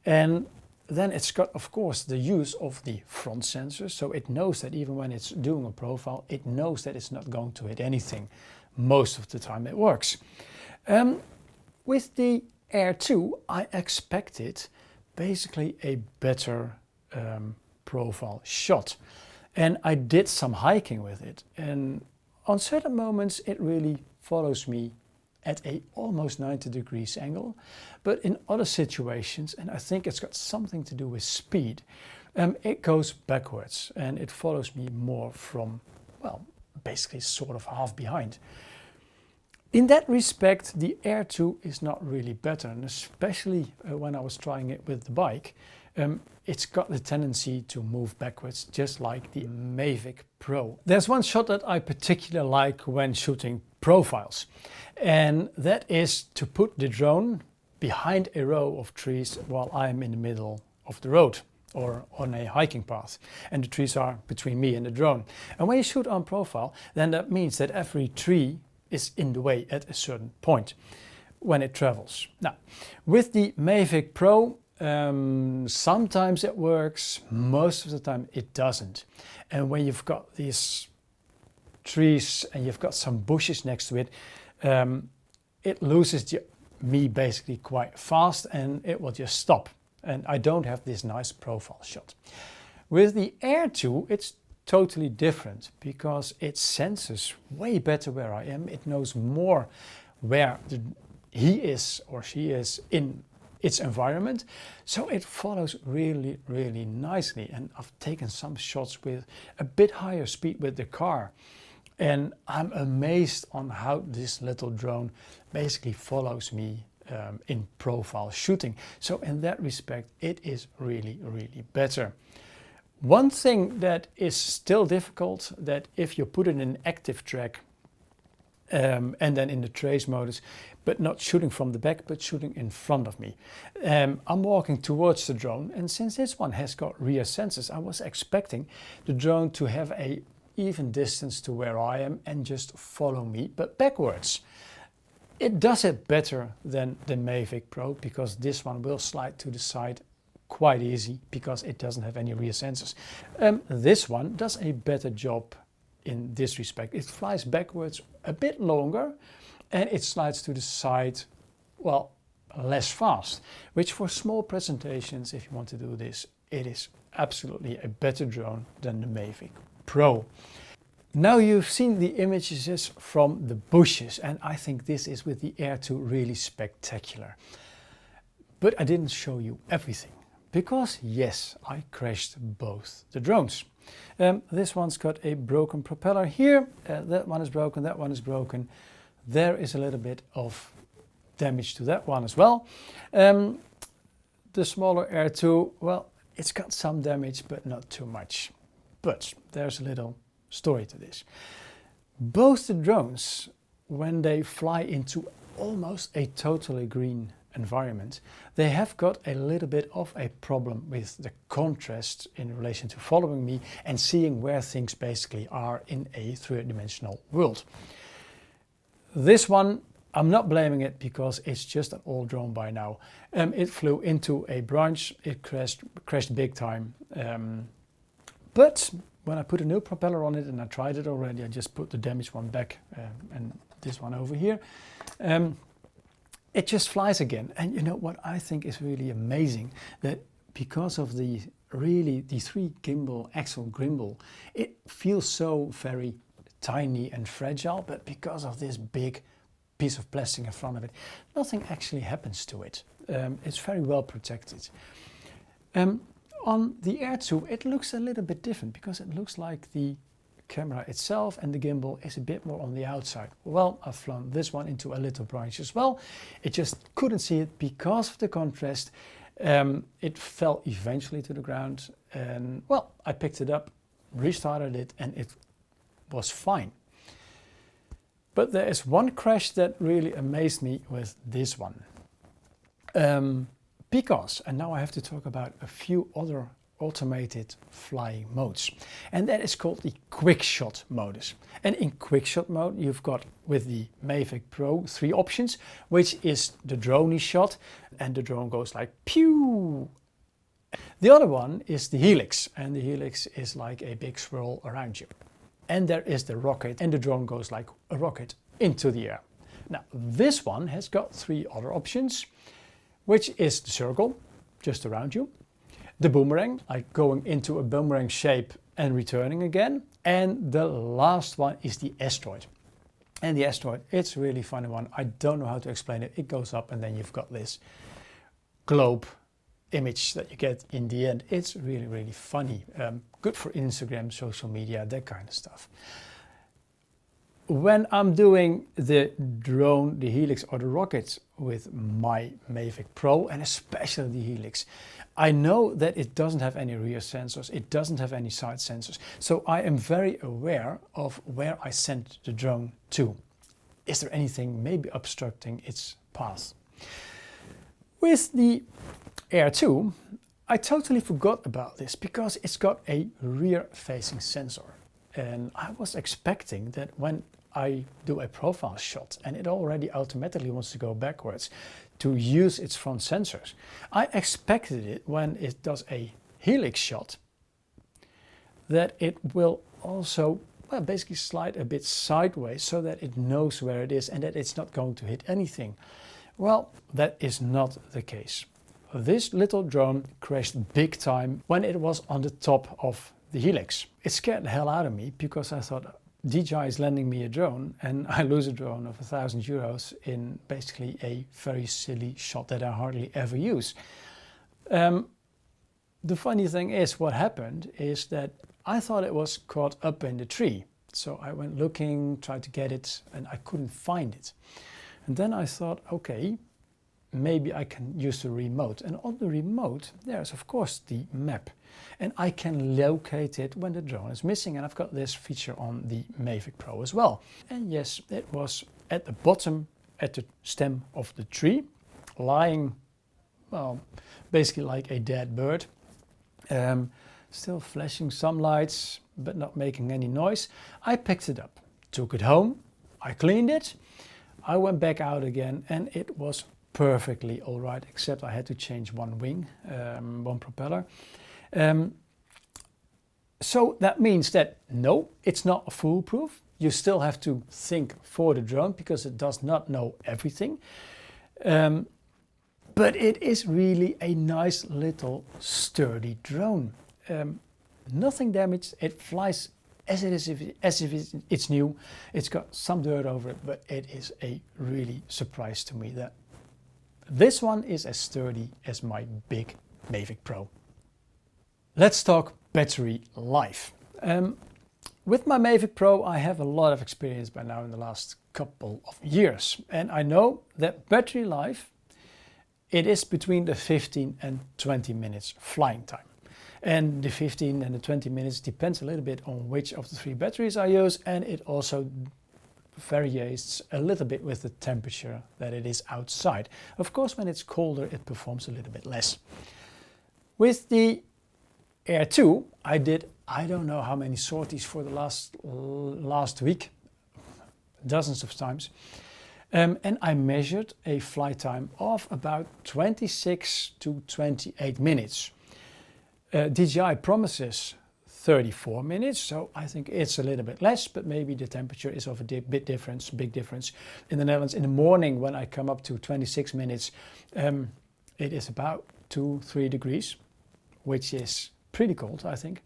And then it's got, of course, the use of the front sensor, so it knows that even when it's doing a profile, it knows that it's not going to hit anything. Most of the time it works. With the Air 2, I expected basically a better profile shot. And I did some hiking with it. And on certain moments, it really follows me at a almost 90 degrees angle. But in other situations, and I think it's got something to do with speed, it goes backwards and it follows me more from, well, basically sort of half behind. In that respect, the Air 2 is not really better, and especially when I was trying it with the bike, it's got the tendency to move backwards, just like the Mavic Pro. There's one shot that I particularly like when shooting profiles, and that is to put the drone behind a row of trees while I'm in the middle of the road or on a hiking path, and the trees are between me and the drone. And when you shoot on profile, then that means that every tree is in the way at a certain point when it travels. Now, with the Mavic Pro, sometimes it works, most of the time it doesn't. And when you've got these trees and you've got some bushes next to it, it loses me basically quite fast and it will just stop. And I don't have this nice profile shot. With the Air 2, it's totally different because it senses way better where I am. It knows more where he is or she is in its environment. So it follows really, really nicely. And I've taken some shots with a bit higher speed with the car. And I'm amazed on how this little drone basically follows me in profile shooting. So in that respect, it is really, really better. One thing that is still difficult, that if you put it in active track and then in the trace modus, but not shooting from the back, but shooting in front of me. I'm walking towards the drone, and since this one has got rear sensors, I was expecting the drone to have a even distance to where I am and just follow me, but backwards. It does it better than the Mavic Pro because this one will slide to the side quite easy because it doesn't have any rear sensors. This one does a better job in this respect. It flies backwards a bit longer and it slides to the side, well, less fast, which for small presentations, if you want to do this, it is absolutely a better drone than the Mavic Pro. Now you've seen the images from the bushes, and I think this is with the Air 2 really spectacular. But I didn't show you everything because yes, I crashed both the drones. This one's got a broken propeller here, that one is broken, that one is broken. There is a little bit of damage to that one as well. The smaller Air 2, well, it's got some damage, but not too much. But there's a little story to this. Both the drones, when they fly into almost a totally green environment, they have got a little bit of a problem with the contrast in relation to following me and seeing where things basically are in a three-dimensional world. This one, I'm not blaming it because it's just an old drone by now. It flew into a branch, it crashed big time. But when I put a new propeller on it, and I tried it already, I just put the damaged one back and this one over here. It just flies again. And you know what I think is really amazing, that because of the three axle gimbal, it feels so very tiny and fragile, but because of this big piece of plastic in front of it, nothing actually happens to it. It's very well protected. On the Air 2, it looks a little bit different because it looks like the camera itself and the gimbal is a bit more on the outside. Well, I've flown this one into a little branch as well. It just couldn't see it because of the contrast. It fell eventually to the ground and, well, I picked it up, restarted it, and it was fine. But there is one crash that really amazed me with this one. Because, and now I have to talk about a few other automated flying modes, and that is called the quick shot modus. And in quick shot mode, you've got with the Mavic Pro 3 options, which is the droney shot, and the drone goes like pew. The other one is the helix, and the helix is like a big swirl around you. And there is the rocket, and the drone goes like a rocket into the air. Now this one has got 3 other options, which is the circle, just around you, the boomerang, like going into a boomerang shape and returning again, and the last one is the asteroid. And the asteroid, it's a really funny one. I don't know how to explain it. It goes up and then you've got this globe image that you get in the end. It's really, really funny. Good for Instagram, social media, that kind of stuff. When I'm doing the drone, the Helix or the rocket with my Mavic Pro, and especially the Helix, I know that it doesn't have any rear sensors, it doesn't have any side sensors. So I am very aware of where I send the drone to. Is there anything maybe obstructing its path? With the Air 2, I totally forgot about this because it's got a rear-facing sensor. And I was expecting that when I do a profile shot and it already automatically wants to go backwards to use its front sensors. I expected it when it does a helix shot that it will also basically slide a bit sideways so that it knows where it is and that it's not going to hit anything. Well, that is not the case. This little drone crashed big time when it was on the top of the Helix. It scared the hell out of me because I thought DJI is lending me a drone and I lose a drone of €1,000 in basically a very silly shot that I hardly ever use. The funny thing is, what happened is that I thought it was caught up in the tree. So I went looking, tried to get it, and I couldn't find it. And then I thought, okay, maybe I can use the remote. And on the remote, there's of course the map. And I can locate it when the drone is missing. And I've got this feature on the Mavic Pro as well. And yes, it was at the bottom, at the stem of the tree, lying, well, basically like a dead bird. Still flashing some lights, but not making any noise. I picked it up, took it home, I cleaned it, I went back out again, and it was perfectly all right, except I had to change one wing, one propeller. So that means that no, it's not foolproof. You still have to think for the drone because it does not know everything. But it is really a nice little sturdy drone. Nothing damaged. It flies as if it's new. It's got some dirt over it, but it is a really surprise to me that this one is as sturdy as my big Mavic Pro. Let's talk battery life. With my Mavic Pro, I have a lot of experience by now in the last couple of years. And I know that battery life, it is between the 15 and 20 minutes flying time. And the 15 and the 20 minutes depends a little bit on which of the 3 batteries I use, and it also varies a little bit with the temperature that it is outside. Of course, when it's colder, it performs a little bit less. With the Air 2, I did, I don't know how many sorties for the last week, dozens of times. And I measured a flight time of about 26 to 28 minutes. DJI promises 34 minutes, so I think it's a little bit less, but maybe the temperature is of a big difference. In the Netherlands, in the morning when I come up to 26 minutes, it is about 2-3 degrees, which is pretty cold, I think.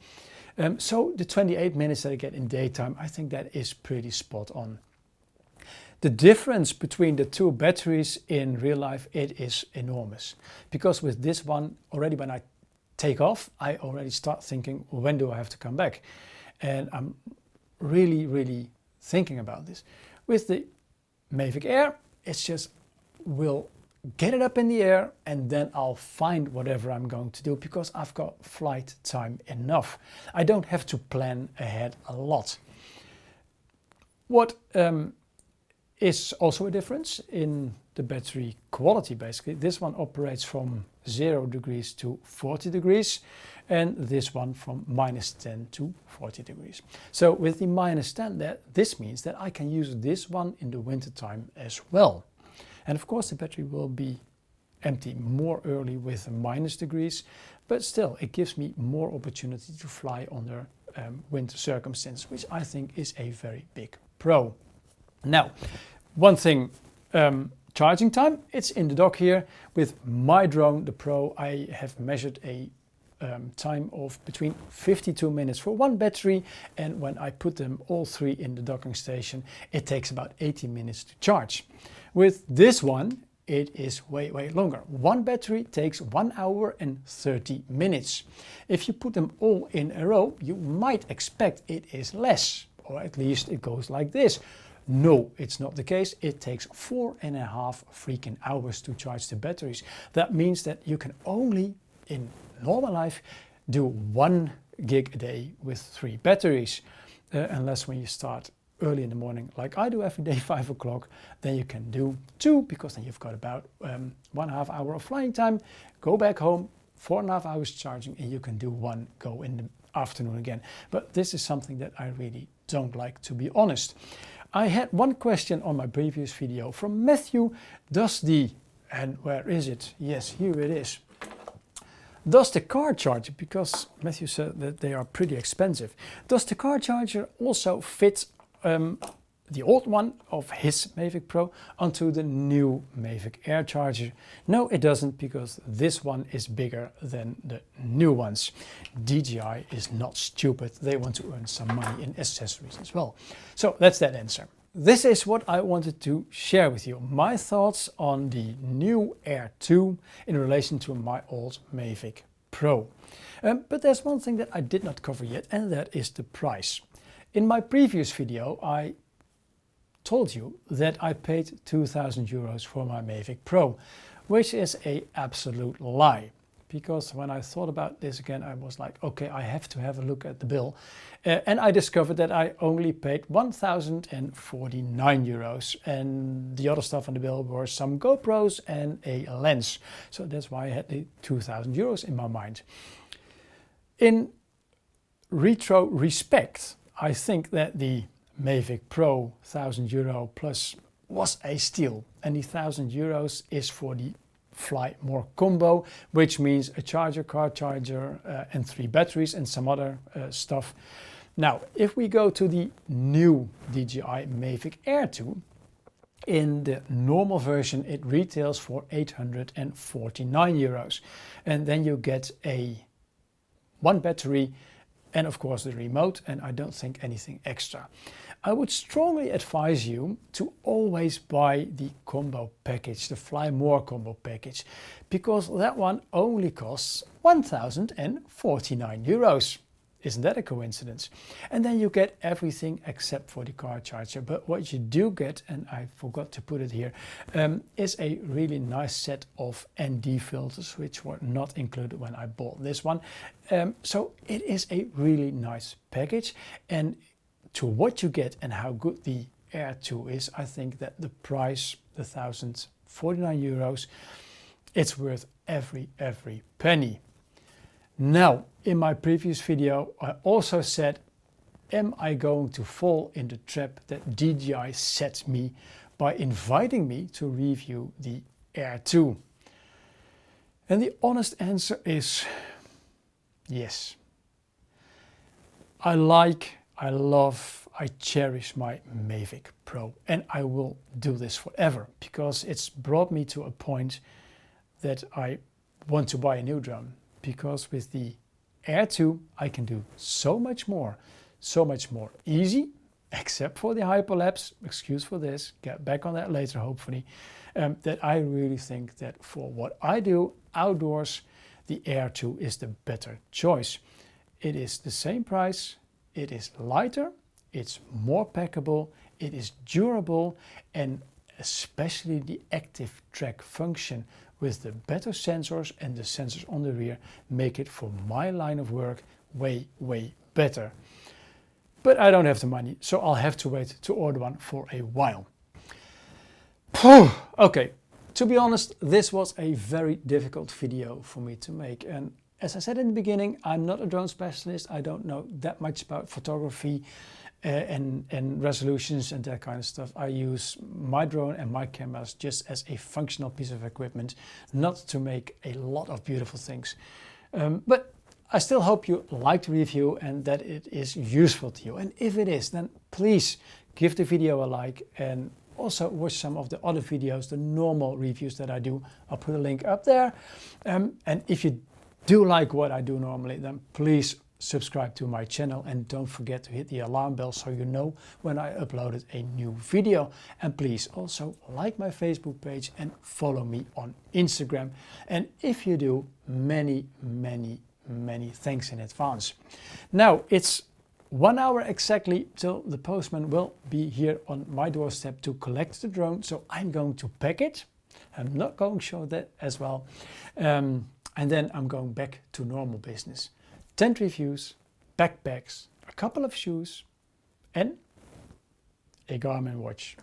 So the 28 minutes that I get in daytime, I think that is pretty spot on. The difference between the 2 batteries in real life, it is enormous. Because with this one, already when I take off, I already start thinking, when do I have to come back? And I'm really thinking about this. With the Mavic Air, it's just, we'll get it up in the air and then I'll find whatever I'm going to do because I've got flight time enough. I don't have to plan ahead a lot. What is also a difference in the battery quality, basically. This one operates from 0 degrees to 40 degrees and this one from -10 to 40 degrees. So with the -10, this means that I can use this one in the winter time as well. And of course the battery will be empty more early with the -degrees, but still it gives me more opportunity to fly under winter circumstances, which I think is a very big pro. Now, one thing Charging time, it's in the dock here. With my drone, the Pro, I have measured a time of between 52 minutes for one battery, and when I put them all three in the docking station, it takes about 80 minutes to charge. With this one, it is way longer. One battery takes 1 hour and 30 minutes. If you put them all in a row, you might expect it is less, or at least it goes like this. No, it's not the case. It takes 4.5 freaking hours to charge the batteries. That means that you can only, in normal life, do 1 gig a day with 3 batteries. Unless when you start early in the morning, like I do every day, 5 o'clock, then you can do 2, because then you've got about 1.5 hour of flying time, go back home, 4.5 hours charging, and you can do 1 go in the afternoon again. But this is something that I really don't like, to be honest. I had one question on my previous video from Matthew. And where is it? Yes, here it is. Does the car charger, because Matthew said that they are pretty expensive, does the car charger also fit the old one of his Mavic Pro onto the new Mavic Air charger? No, it doesn't, because this one is bigger than the new ones. DJI is not stupid. They want to earn some money in accessories as well. So that's that answer. This is what I wanted to share with you. My thoughts on the new Air 2 in relation to my old Mavic Pro. But there's one thing that I did not cover yet, and that is the price. In my previous video, I told you that I paid 2,000 euros for my Mavic Pro, which is an absolute lie. Because when I thought about this again, I was like, okay, I have to have a look at the bill. And I discovered that I only paid 1,049 euros. And the other stuff on the bill were some GoPros and a lens. So that's why I had the 2,000 euros in my mind. In retro respect, I think that the Mavic Pro 1,000 euro plus was a steal, and the 1,000 euros is for the Fly More combo, which means a charger, car charger, and 3 batteries and some other stuff. Now, if we go to the new DJI Mavic Air 2, in the normal version it retails for 849 euros, and then you get one battery and of course the remote, and I don't think anything extra. I would strongly advise you to always buy the combo package, the Fly More combo package, because that one only costs 1,049 euros. Isn't that a coincidence? And then you get everything except for the car charger. But what you do get, and I forgot to put it here, is a really nice set of ND filters, which were not included when I bought this one. So it is a really nice package. And to what you get and how good the Air 2 is, I think that the price, the 1,049 euros, it's worth every penny. Now, in my previous video, I also said, am I going to fall in the trap that DJI set me by inviting me to review the Air 2? And the honest answer is yes. I cherish my Mavic Pro, and I will do this forever because it's brought me to a point that I want to buy a new drone. Because with the Air 2 I can do so much more easy, except for the hyperlapse, excuse for this, get back on that later hopefully, that I really think that for what I do outdoors, the Air 2 is the better choice. It is the same price, it is lighter, it's more packable, it is durable, and especially the active track function with the better sensors and the sensors on the rear make it, for my line of work, way better. But I don't have the money, so I'll have to wait to order one for a while. Okay, to be honest, this was a very difficult video for me to make. And as I said in the beginning, I'm not a drone specialist. I don't know that much about photography and resolutions and that kind of stuff. I use my drone and my cameras just as a functional piece of equipment, not to make a lot of beautiful things. But I still hope you liked the review and that it is useful to you. And if it is, then please give the video a like and also watch some of the other videos, the normal reviews that I do. I'll put a link up there. And if you do like what I do normally, then please subscribe to my channel and don't forget to hit the alarm bell so you know when I uploaded a new video. And please also like my Facebook page and follow me on Instagram. And if you do, many thanks in advance. Now it's 1 hour exactly till the postman will be here on my doorstep to collect the drone. So I'm going to pack it. I'm not going to show that as well. And then I'm going back to normal business. Tent reviews, backpacks, a couple of shoes and a Garmin watch.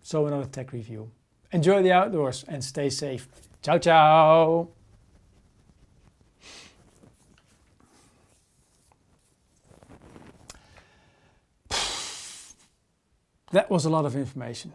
So another tech review. Enjoy the outdoors and stay safe. Ciao, ciao. That was a lot of information.